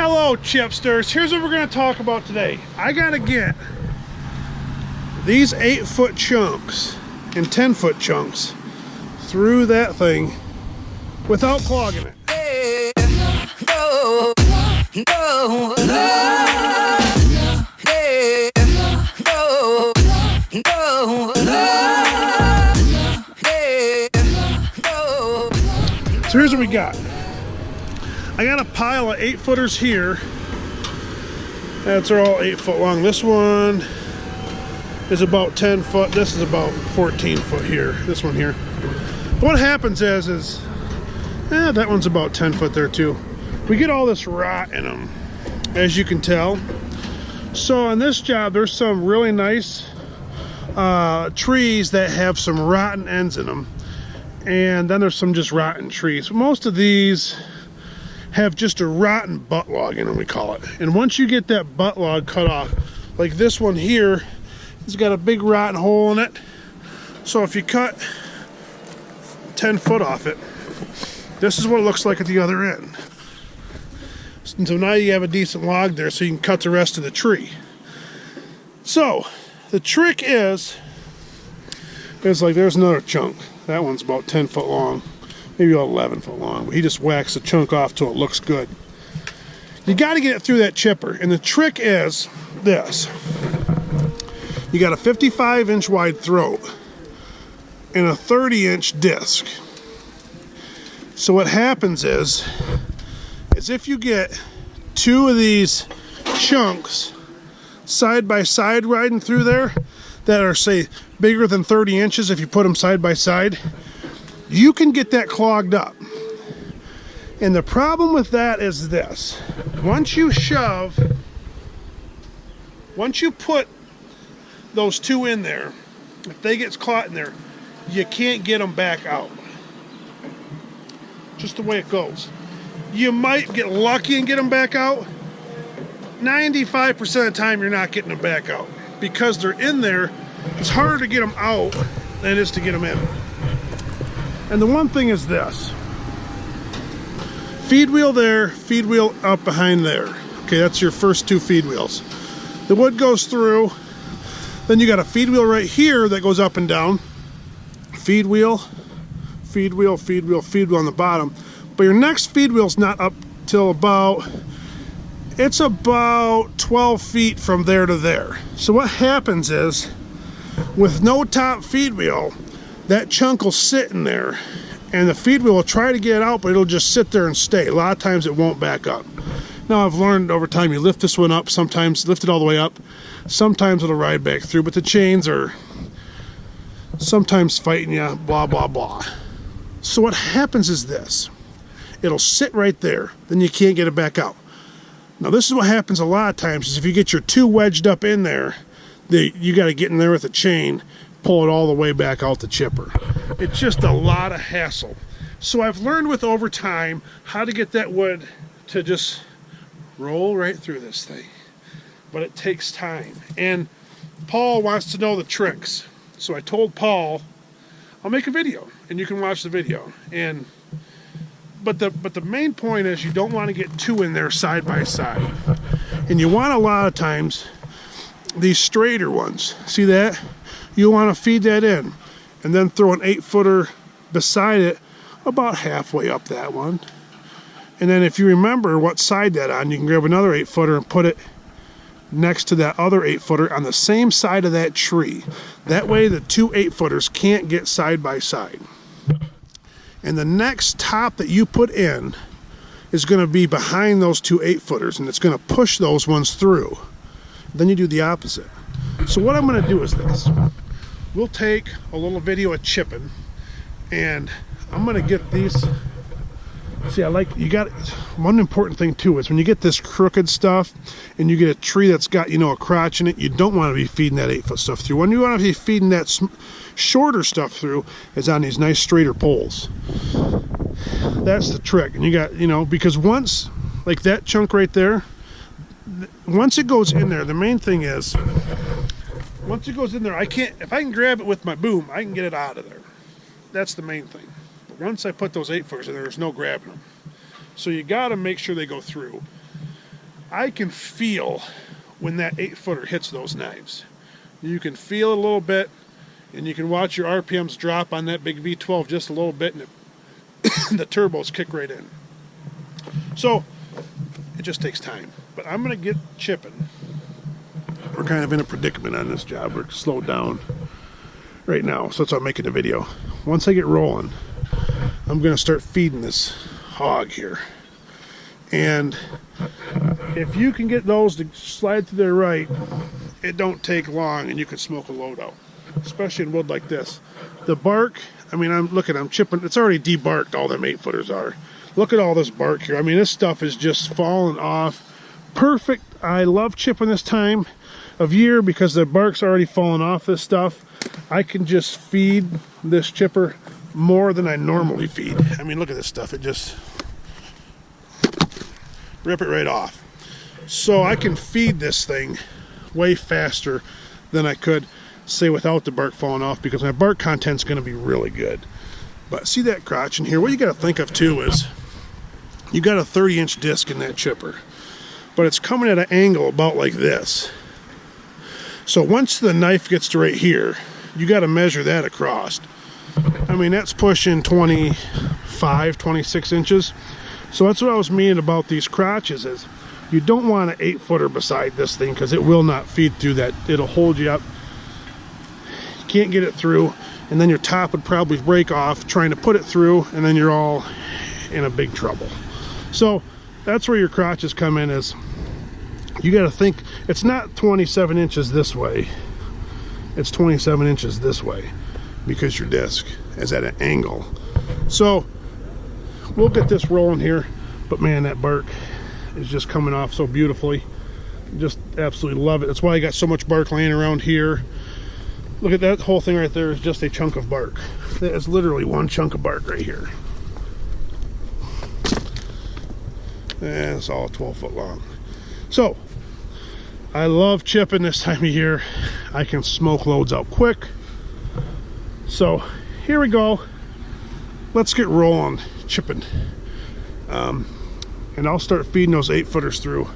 Hello chipsters, here's what we're going to talk about today. I got to get these 8-foot chunks and 10-foot chunks through that thing without clogging it. So here's what we got. I got a pile of 8-footers here. That's all 8 foot long. This one is about 10 foot. This is about 14 foot here. This one here. What happens is that one's about 10 foot there too. We get all this rot in them, as you can tell. So on this job, there's some really nice trees that have some rotten ends in them. And then there's some just rotten trees. Most of these have just a rotten butt log in them, we call it. And once you get that butt log cut off, like this one here, it's got a big rotten hole in it. So if you cut 10 foot off it, this is what it looks like at the other end. So now you have a decent log there, so you can cut the rest of the tree. So the trick is like there's another chunk. That one's about 10 foot long, maybe about 11 foot long. But he just whacks the chunk off till it looks good. You got to get it through that chipper, and the trick is this. You got a 55-inch wide throat and a 30-inch disc. So what happens is if you get two of these chunks side by side riding through there that are, say, bigger than 30 inches, if you put them side by side, you can get that clogged up. And the problem with that is this. Once you put those two in there, if they get caught in there, you can't get them back out. Just the way it goes. You might get lucky and get them back out. 95% of the time you're not getting them back out. Because they're in there, it's harder to get them out than it is to get them in. And the one thing is this. Feed wheel there, feed wheel up behind there. Okay, that's your first two feed wheels. The wood goes through. Then you got a feed wheel right here that goes up and down. Feed wheel, feed wheel, feed wheel, feed wheel on the bottom. But your next feed wheel's not up till about 12 feet from there to there. So what happens is, with no top feed wheel, that chunk will sit in there, and the feed wheel will try to get it out, but it'll just sit there and stay. A lot of times it won't back up. Now I've learned over time, you lift this one up, sometimes lift it all the way up, sometimes it'll ride back through, but the chains are sometimes fighting you, blah, blah, blah. So what happens is this. It'll sit right there, then you can't get it back out. Now this is what happens a lot of times, is if you get your two wedged up in there, you got to get in there with a chain, pull it all the way back out the chipper. It's just a lot of hassle. So I've learned with over time how to get that wood to just roll right through this thing. But it takes time. And Paul wants to know the tricks. So I told Paul, I'll make a video and you can watch the video. But the main point is you don't want to get two in there side by side. And you want a lot of times these straighter ones. See that? You want to feed that in and then throw an 8-footer beside it about halfway up that one. And then if you remember what side that on, you can grab another 8-footer and put it next to that other 8-footer on the same side of that tree. That way the two 8-footers can't get side by side. And the next top that you put in is going to be behind those two 8-footers, and it's going to push those ones through. Then you do the opposite. So what I'm going to do is this. We'll take a little video of chipping, and I'm going to get these. See, one important thing too is when you get this crooked stuff and you get a tree that's got, a crotch in it, you don't want to be feeding that 8-foot stuff through. When you want to be feeding that shorter stuff through is on these nice straighter poles. That's the trick. And you got, because once, like that chunk right there, once it goes in there, the main thing is, once it goes in there, if I can grab it with my boom, I can get it out of there. That's the main thing. But once I put those 8-footers in there, there's no grabbing them. So you got to make sure they go through. I can feel when that 8-footer hits those knives. You can feel it a little bit, and you can watch your RPMs drop on that big V12 just a little bit, and the turbos kick right in. So it just takes time. But I'm going to get chipping. We're kind of in a predicament on this job. We're slowed down right now, so that's why I'm making the video. Once I get rolling, I'm going to start feeding this hog here. And if you can get those to slide to their right, it don't take long and you can smoke a load out, especially in wood like this. The bark, I mean, I'm chipping, it's already debarked, all them 8-footers are. Look at all this bark here. I mean, this stuff is just falling off. Perfect. I love chipping this time of year because the bark's already fallen off this stuff. I can just feed this chipper more than I normally feed. I mean, look at this stuff. It just rip it right off. So I can feed this thing way faster than I could, say, without the bark falling off, because my bark content's going to be really good. But see that crotch in here? What you got to think of too is you got a 30-inch disc in that chipper, but it's coming at an angle about like this. So once the knife gets to right here, you got to measure that across. I mean, that's pushing 25, 26 inches. So that's what I was meaning about these crotches, is you don't want an 8-footer beside this thing because it will not feed through that. It'll hold you up. You can't get it through, and then your top would probably break off trying to put it through, and then you're all in a big trouble. So that's where your crotches come in, is you got to think it's not 27 inches this way, it's 27 inches this way, because your disc is at an angle. So we'll get this rolling here, but man, that bark is just coming off so beautifully. Just absolutely love it. That's why I got so much bark laying around here. Look at that whole thing right there, is just a chunk of bark. That is literally one chunk of bark right here. And it's all 12 foot long. So I love chipping this time of year. I can smoke loads out quick. So here we go. Let's get rolling chipping. And I'll start feeding those 8-footers through.